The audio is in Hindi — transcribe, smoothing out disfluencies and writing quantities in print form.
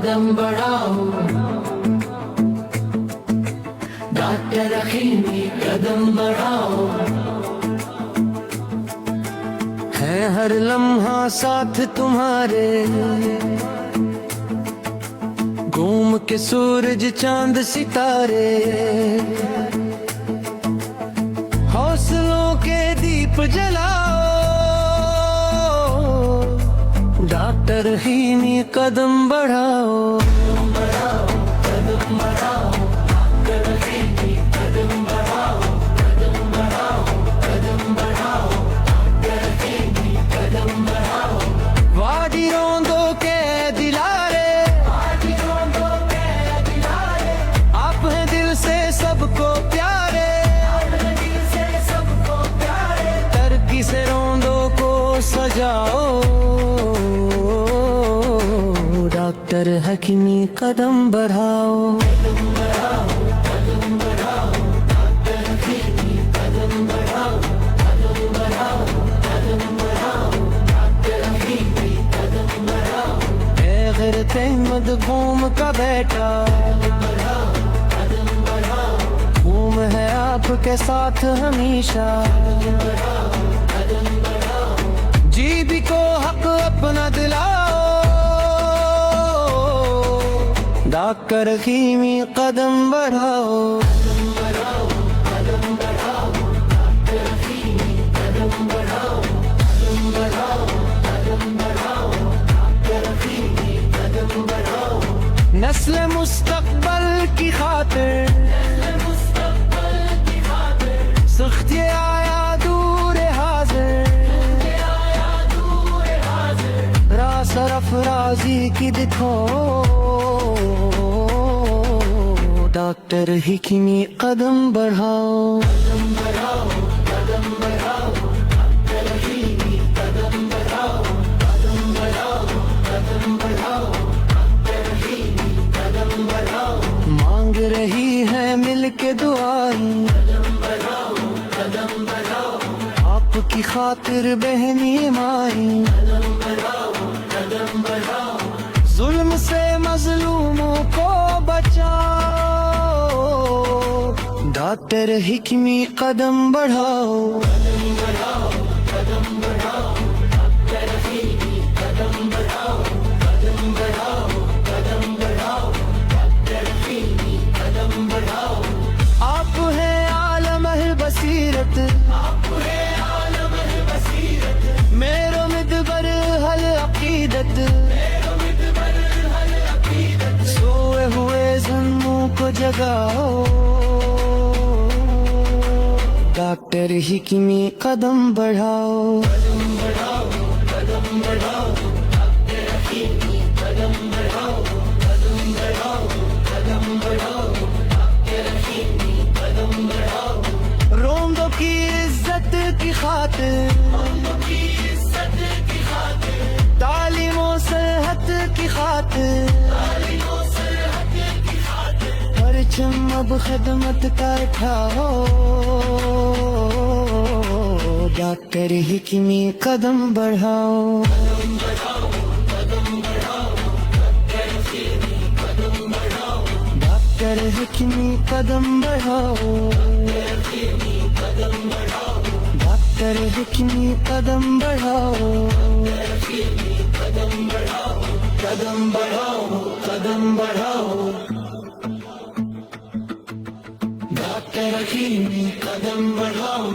कदम बढ़ाओ, डॉक्टर हकीमी कदम बढ़ाओ। है हर लम्हा साथ तुम्हारे, घूम के सूरज चांद सितारे, हौसलों के दीप जलाओ, डॉक्टर हकीमी कदम बढ़ाओ। कदम बढ़ाओ, डॉक्टर हकीमी कदम बढ़ाओ, कदम बढ़ाओ, कदम बढ़ाओ, डॉक्टर हकीमी कदम बढ़ाओ। वादी रोंदो के दिलारे, वादी रोंदो के दिलारे, आप हैं दिल से सबको प्यारे, अपने दिल से सबको प्यारे। तरक्की से रोंदो को सजाओ, डॉक्टर हकीमी कदम बढ़ाओ। कदम बढ़ाओ, कदम बढ़ाओ, डॉक्टर हकीमी कदम बढ़ाओ, कदम बढ़ाओ, कदम बढ़ाओ, डॉक्टर हकीमी कदम बढ़ाओ। ए ग़ैरत अहमद कौम का बेटा, कदम बढ़ाओ, कौम है आपके साथ हमेशा, कदम बढ़ाओ, जी भी को हक अपना दिलाओ, डॉक्टर हकीमी कदम बढ़ाओ। कदम बढ़ाओ, कदम बढ़ाओ, डॉक्टर हकीमी कदम बढ़ाओ, कदम बढ़ाओ, कदम बढ़ाओ, डॉक्टर हकीमी कदम बढ़ाओ। नस्ल मुस्तकबल की खातिर, मुस्तकबल की खातिर, सख्ती आया दूर हाजिर, आया दूर हाजिर। राह सरफराजी की दिखो, डॉक्टर हकीमी कदम बढ़ाओ। कदम बढ़ाओ, कदम बढ़ाओ, डॉक्टर हकीमी कदम बढ़ाओ, कदम बढ़ाओ, कदम बढ़ाओ, डॉक्टर हकीमी कदम बढ़ाओ। मांग रही है मिल के दुआएं, कदम बढ़ाओ, कदम बढ़ाओ, आपकी खातिर बहनी माएं, कदम बढ़ाओ, कदम बढ़ाओ। जुल्म से मजलूमों को बचाओ, डॉक्टर हकीमी कदम बढ़ाओ। कदम बढ़ाओ, कदम बढ़ाओ, डॉक्टर हकीमी कदम बढ़ाओ, कदम बढ़ाओ, कदम बढ़ाओ, डॉक्टर हकीमी कदम बढ़ाओ। आप हैं आलम बसीरत, आप है आलम बसीरत, मेरो मिदबर हल अकीदत, मेरो मितबर हल अकीदत। सोए हुए जन्मों को जगाओ, डॉक्टर हकीमी कदम बढ़ाओ। कदम बढ़ाओ, कदम बढ़ाओ, डॉक्टर हकीमी कदम बढ़ाओ, कदम बढ़ाओ, कदम बढ़ाओ, डॉक्टर हकीमी कदम बढ़ाओ। रोंदो की इज्जत की खातिर, की इज्जत की खातिर, तालीमों सेहत की खातिर, तालीमों सेहत की खातिर। परचम अब खिदमत का उठाओ, डॉक्टर हकीमी कदम बढ़ाओ। कदम बढ़ाओ, कदम बढ़ाओ, डॉक्टर हकीमी कदम बढ़ाओ, डॉक्टर हकीमी कदम बढ़ाओ, हकीमी कदम बढ़ाओ, डॉक्टर हकीमी कदम बढ़ाओ। हकीमी कदम बढ़ाओ, कदम बढ़ाओ, कदम बढ़ाओ, डॉक्टर हकीमी कदम बढ़ाओ।